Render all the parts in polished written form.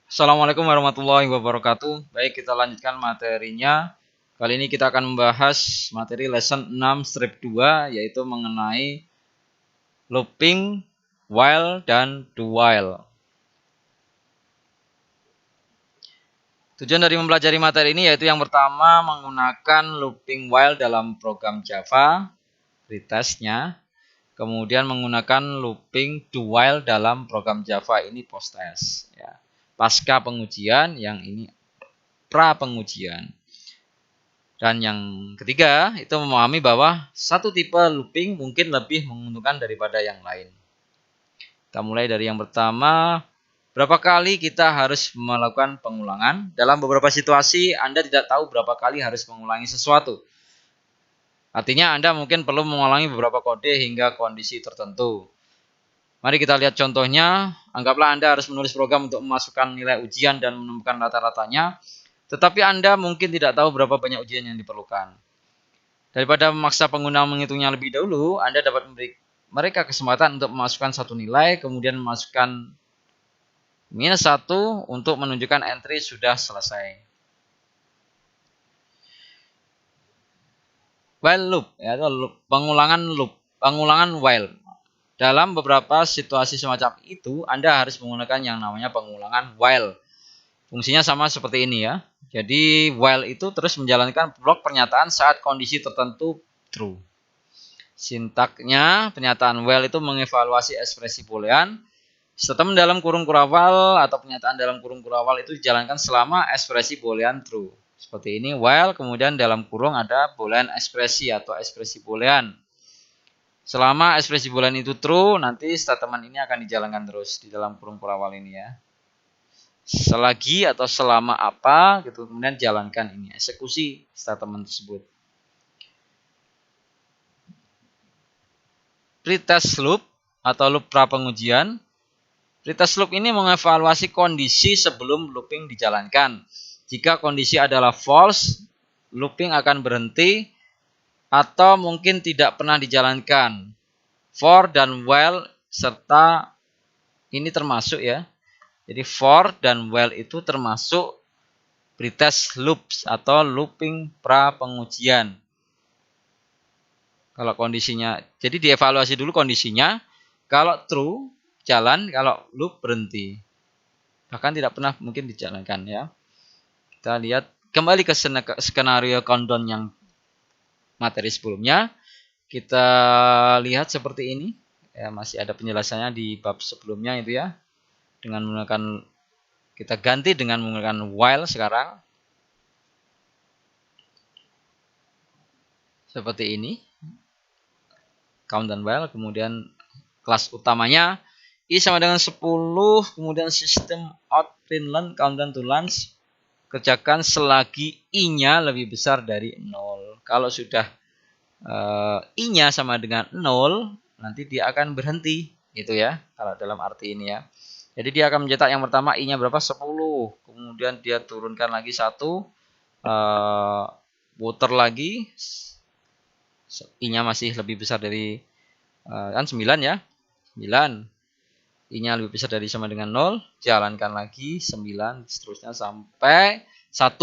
Assalamualaikum warahmatullahi wabarakatuh. Baik, kita lanjutkan materinya. Kali ini kita akan membahas materi lesson 6 strip 2, yaitu mengenai looping, while, dan do while. Tujuan dari mempelajari materi ini yaitu yang pertama menggunakan looping while dalam program Java, pretestnya. Kemudian menggunakan looping do while dalam program Java ini posttest. Ya. Pasca pengujian, yang ini pra pengujian. Dan yang ketiga itu memahami bahwa satu tipe looping mungkin lebih menguntungkan daripada yang lain. Kita mulai dari yang pertama, berapa kali kita harus melakukan pengulangan? Dalam beberapa situasi Anda tidak tahu berapa kali harus mengulangi sesuatu. Artinya Anda mungkin perlu mengulangi beberapa kode hingga kondisi tertentu. Mari kita lihat contohnya. Anggaplah Anda harus menulis program untuk memasukkan nilai ujian dan menemukan rata-ratanya. Tetapi Anda mungkin tidak tahu berapa banyak ujian yang diperlukan. Daripada memaksa pengguna menghitungnya lebih dahulu, Anda dapat memberi mereka kesempatan untuk memasukkan satu nilai, kemudian memasukkan -1 untuk menunjukkan entry sudah selesai. While loop, yaitu pengulangan while. Dalam beberapa situasi semacam itu, Anda harus menggunakan yang namanya pengulangan while. Fungsinya sama seperti ini ya. Jadi while itu terus menjalankan blok pernyataan saat kondisi tertentu true. Sintaknya pernyataan while itu mengevaluasi ekspresi boolean. Statement dalam kurung kurawal atau pernyataan dalam kurung kurawal itu dijalankan selama ekspresi boolean true. Seperti ini while, kemudian dalam kurung ada boolean ekspresi atau ekspresi boolean. Selama ekspresi boolean itu true, nanti statement ini akan dijalankan terus di dalam kurung kurawal ini ya. Selagi atau selama apa gitu, kemudian jalankan ini, eksekusi statement tersebut. Pretest loop atau loop pra pengujian. Pretest loop ini mengevaluasi kondisi sebelum looping dijalankan. Jika kondisi adalah false, looping akan berhenti atau mungkin tidak pernah dijalankan. For dan while serta ini termasuk ya. Jadi for dan while itu termasuk pretest loops atau looping pra pengujian. Kalau kondisinya, jadi dievaluasi dulu kondisinya. Kalau true jalan, kalau loop berhenti. Bahkan tidak pernah mungkin dijalankan ya. Kita lihat kembali ke skenario countdown yang materi sebelumnya. Kita lihat seperti ini. Ya, masih ada penjelasannya di bab sebelumnya itu ya. Dengan menggunakan, kita ganti dengan menggunakan while sekarang. Seperti ini. Count dan while, kemudian kelas utamanya I sama dengan 10, kemudian sistem out print learn countdown to lunch kerjakan selagi I-nya lebih besar dari 0. Kalau sudah I-nya sama dengan 0, nanti dia akan berhenti gitu ya, kalau dalam arti ini ya. Jadi dia akan mencetak yang pertama I-nya berapa? 10. Kemudian dia turunkan lagi 1, puter lagi, I-nya masih lebih besar dari kan 9 ya. 9. I-nya lebih besar dari sama dengan 0, jalankan lagi 9 seterusnya sampai 1.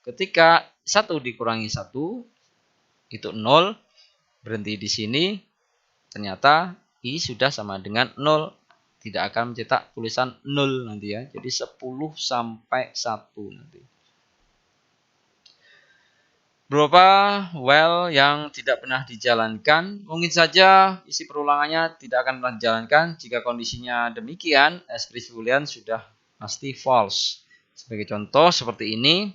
Ketika 1 dikurangi 1 itu 0, berhenti di sini. Ternyata I sudah sama dengan 0, tidak akan mencetak tulisan 0 nanti ya. Jadi 10 sampai 1 nanti. Beberapa while yang tidak pernah dijalankan, mungkin saja isi perulangannya tidak akan pernah dijalankan. Jika kondisinya demikian, ekspresi boolean sudah pasti false. Sebagai contoh seperti ini,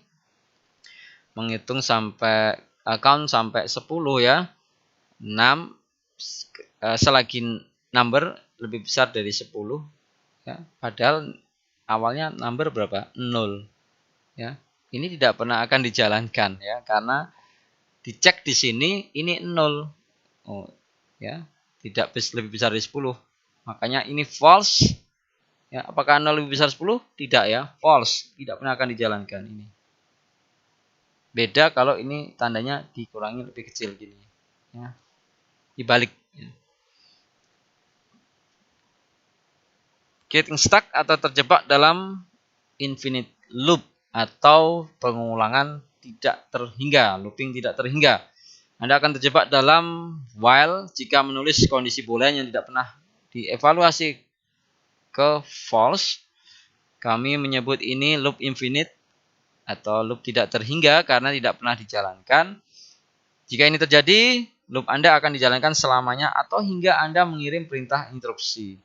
menghitung sampai count sampai 10 ya. 6 selagi number lebih besar dari 10 ya. Padahal awalnya number berapa? 0 ya. Ini tidak pernah akan dijalankan ya, karena dicek di sini ini 0. Oh, ya. Tidak lebih besar dari 10. Makanya ini false. Ya, apakah 0 lebih besar 10? Tidak ya, false. Tidak pernah akan dijalankan ini. Beda kalau ini tandanya dikurangi lebih kecil gini. Ya. Dibalik ya. Getting stuck atau terjebak dalam infinite loop atau pengulangan tidak terhingga, looping tidak terhingga. Anda akan terjebak dalam while jika menulis kondisi boolean yang tidak pernah dievaluasi ke false. Kami menyebut ini loop infinite atau loop tidak terhingga karena tidak pernah dijalankan. Jika ini terjadi, loop Anda akan dijalankan selamanya atau hingga Anda mengirim perintah interupsi.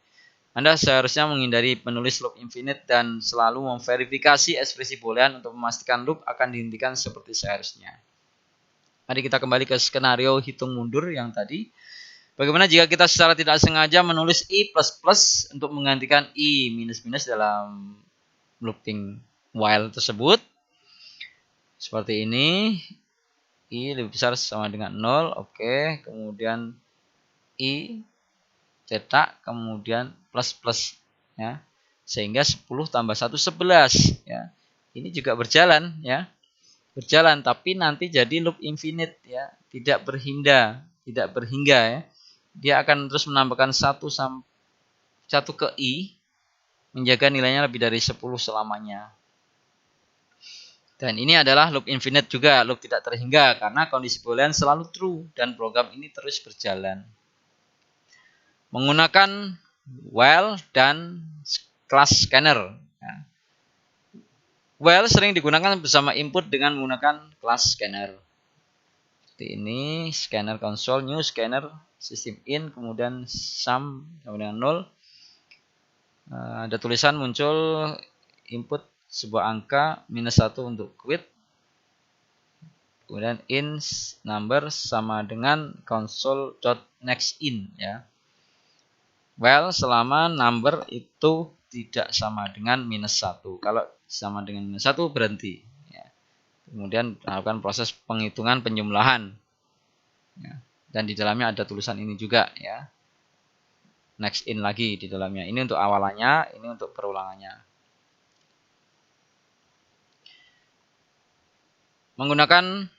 Anda seharusnya menghindari penulis loop infinite dan selalu memverifikasi ekspresi boolean untuk memastikan loop akan dihentikan seperti seharusnya. Mari kita kembali ke skenario hitung mundur yang tadi. Bagaimana jika kita secara tidak sengaja menulis i++ untuk menggantikan i minus-minus dalam looping while tersebut? Seperti ini. I lebih besar sama dengan 0. Oke. Kemudian i cetak, kemudian plus ya, sehingga 10 tambah 1 11 ya. Ini juga berjalan ya, tapi nanti jadi loop infinite ya, tidak berhingga ya. Dia akan terus menambahkan 1 ke i, menjaga nilainya lebih dari 10 selamanya. Dan ini adalah loop infinite juga, loop tidak terhingga karena kondisi boolean selalu true dan program ini terus berjalan. Menggunakan while dan class scanner. While sering digunakan bersama input dengan menggunakan class scanner. Seperti ini, scanner console, new scanner, system in, kemudian sum sama dengan 0. Ada tulisan muncul input sebuah angka -1 untuk quit. Kemudian in number sama dengan console.nextIn ya. Well, selama number itu tidak sama dengan -1. Kalau sama dengan -1 berhenti. Ya. Kemudian melakukan proses penghitungan penjumlahan. Ya. Dan di dalamnya ada tulisan ini juga ya. Next in lagi di dalamnya. Ini untuk awalannya, ini untuk perulangannya. Menggunakan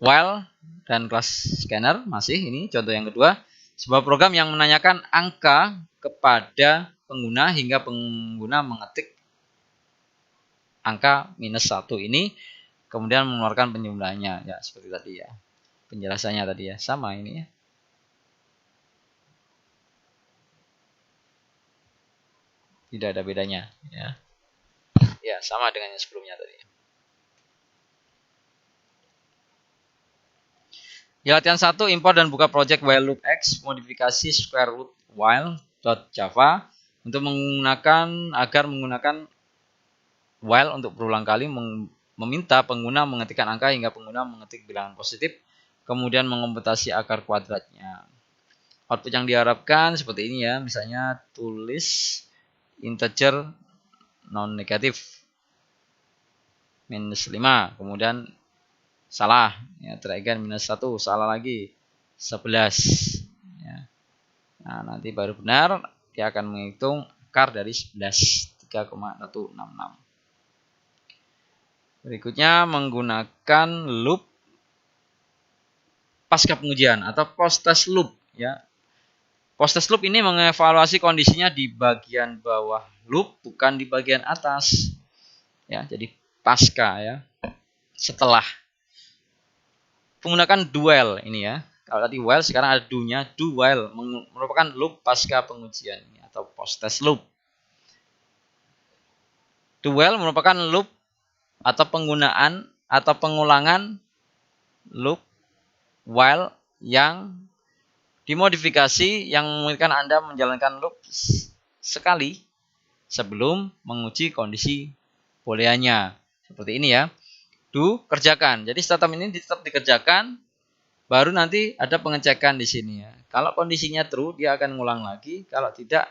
while dan class scanner, masih ini contoh yang kedua. Sebuah program yang menanyakan angka kepada pengguna hingga pengguna mengetik angka -1 ini, kemudian mengeluarkan penjumlahannya. Ya, seperti tadi ya. Penjelasannya tadi ya, sama ini ya. Tidak ada bedanya ya. Ya, sama dengan yang sebelumnya tadi. Di latihan 1, import dan buka project while loop X, modifikasi square root while.java untuk agar menggunakan while untuk berulang kali meminta pengguna mengetikkan angka hingga pengguna mengetik bilangan positif, kemudian mengomputasi akar kuadratnya. Output yang diharapkan seperti ini ya, misalnya tulis integer non negatif -5, kemudian salah ya, try again -1, salah lagi 11 ya. Nah, nanti baru benar dia akan menghitung akar dari 11, 3,166. Berikutnya menggunakan loop pasca pengujian atau post-test loop ya. Post-test loop ini mengevaluasi kondisinya di bagian bawah loop, bukan di bagian atas ya. Jadi pasca ya, setelah. Menggunakan do while ini ya. Kalau tadi while, sekarang ada do-nya. Do while merupakan loop pasca pengujian ini atau post-test loop. Do while merupakan loop atau penggunaan atau pengulangan loop while yang dimodifikasi yang memungkinkan Anda menjalankan loop sekali sebelum menguji kondisi booleannya. Seperti ini ya. Do, kerjakan. Jadi statement ini tetap dikerjakan, baru nanti ada pengecekan di sini ya. Kalau kondisinya true, dia akan mengulang lagi. Kalau tidak,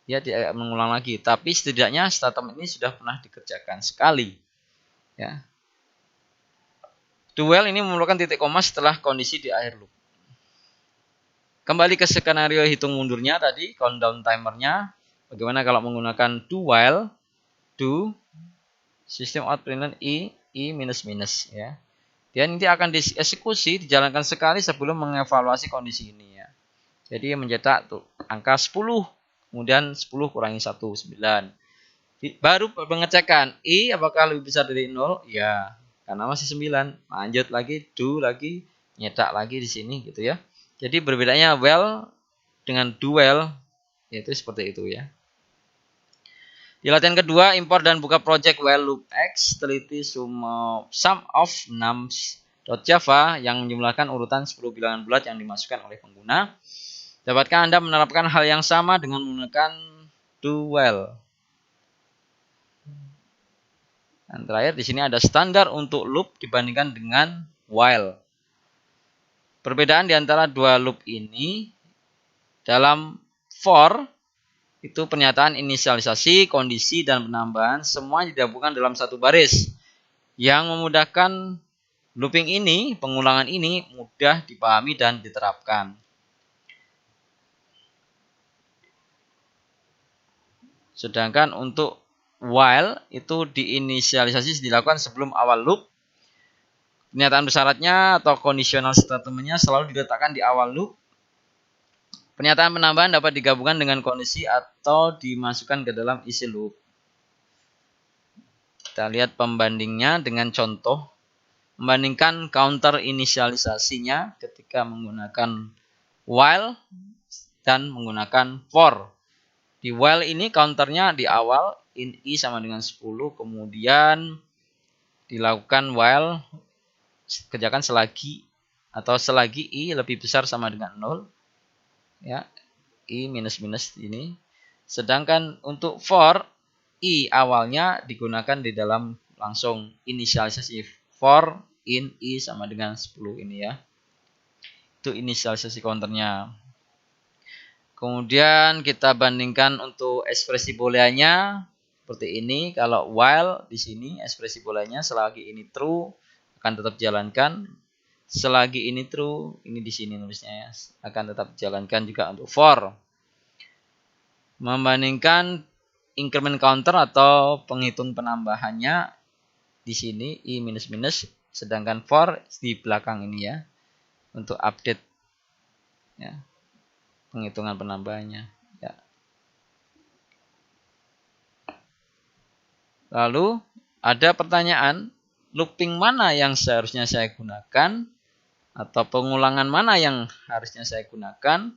dia tidak mengulang lagi. Tapi setidaknya statement ini sudah pernah dikerjakan sekali. Ya. Do while ini memerlukan titik koma setelah kondisi di akhir loop. Kembali ke skenario hitung mundurnya tadi, countdown timernya. Bagaimana kalau menggunakan do while, do, system out println i minus ya. Dan nanti akan dieksekusi, dijalankan sekali sebelum mengevaluasi kondisi ini ya. Jadi mencetak tuh angka 10, kemudian 10 kurangi 1, 9. Baru pengecekan I apakah lebih besar dari 0? Ya, karena masih 9. Lanjut lagi, do lagi, nyetak lagi di sini gitu ya. Jadi berbedanya while dengan do while yaitu seperti itu ya. Di latihan kedua, import dan buka project while loop X, teliti sum of nums.java yang menjumlahkan urutan 10 bilangan bulat yang dimasukkan oleh pengguna. Dapatkah Anda menerapkan hal yang sama dengan menggunakan do while? Dan terakhir di sini ada standar untuk loop dibandingkan dengan while. Perbedaan di antara dua loop ini dalam for itu pernyataan inisialisasi, kondisi, dan penambahan semua digabungkan dalam satu baris yang memudahkan looping ini, pengulangan ini mudah dipahami dan diterapkan. Sedangkan untuk while itu diinisialisasi dilakukan sebelum awal loop. Pernyataan bersyaratnya atau conditional statementnya selalu diletakkan di awal loop. Pernyataan penambahan dapat digabungkan dengan kondisi atau dimasukkan ke dalam isi loop. Kita lihat pembandingnya dengan contoh. Membandingkan counter inisialisasinya ketika menggunakan while dan menggunakan for. Di while ini counternya di awal in I sama dengan 10, kemudian dilakukan while kerjakan selagi atau selagi I lebih besar sama dengan 0 ya, I minus ini. Sedangkan untuk for I awalnya digunakan di dalam langsung inisialisasi for in I sama dengan 10 ini ya. Itu inisialisasi counternya. Kemudian kita bandingkan untuk ekspresi booleannya seperti ini. Kalau while di sini ekspresi booleannya selagi ini true akan tetap jalankan. Selagi ini true, ini di sini nulisnya ya, akan tetap jalankan juga untuk for. Membandingkan increment counter atau penghitung penambahannya di sini I minus sedangkan for di belakang ini ya untuk update ya. Penghitungan penambahannya ya. Lalu ada pertanyaan, looping mana yang seharusnya saya gunakan atau pengulangan mana yang harusnya saya gunakan?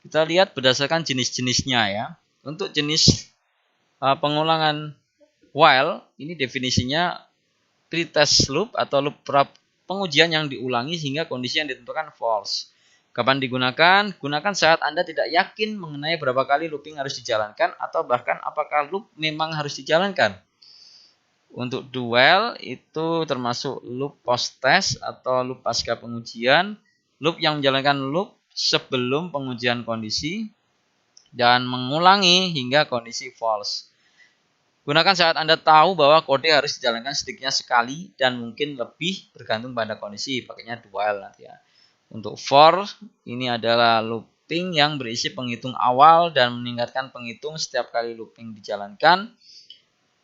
Kita lihat berdasarkan jenis-jenisnya ya. Untuk jenis pengulangan while ini definisinya pretest loop atau loop pengujian yang diulangi sehingga kondisi yang ditentukan false. Kapan digunakan? Gunakan saat Anda tidak yakin mengenai berapa kali looping harus dijalankan atau bahkan apakah loop memang harus dijalankan. Untuk do while itu termasuk loop post test atau loop pasca pengujian, loop yang menjalankan loop sebelum pengujian kondisi dan mengulangi hingga kondisi false. Gunakan saat Anda tahu bahwa kode harus dijalankan sedikitnya sekali dan mungkin lebih bergantung pada kondisi, pakainya do while nanti ya. Untuk for, ini adalah looping yang berisi penghitung awal dan meningkatkan penghitung setiap kali looping dijalankan.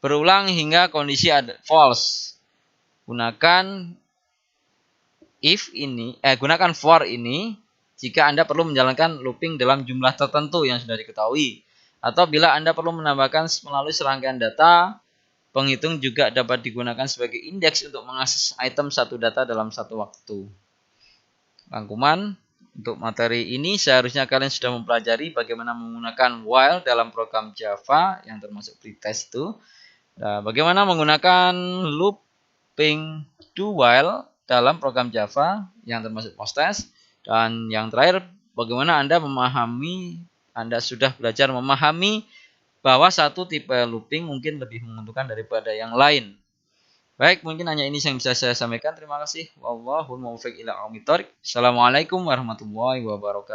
Berulang hingga kondisi ada false. Gunakan for ini jika Anda perlu menjalankan looping dalam jumlah tertentu yang sudah diketahui. Atau bila Anda perlu menambahkan melalui serangkaian data, penghitung juga dapat digunakan sebagai indeks untuk mengakses item satu data dalam satu waktu. Rangkuman untuk materi ini seharusnya kalian sudah mempelajari bagaimana menggunakan while dalam program Java yang termasuk pretest itu. Nah, bagaimana menggunakan looping do while dalam program Java yang termasuk post-test. Dan yang terakhir, bagaimana Anda sudah belajar memahami bahwa satu tipe looping mungkin lebih menguntungkan daripada yang lain. Baik, mungkin hanya ini yang bisa saya sampaikan. Terima kasih. Wallahul muwaffiq ila aqwamit thoriq. Assalamualaikum warahmatullahi wabarakatuh.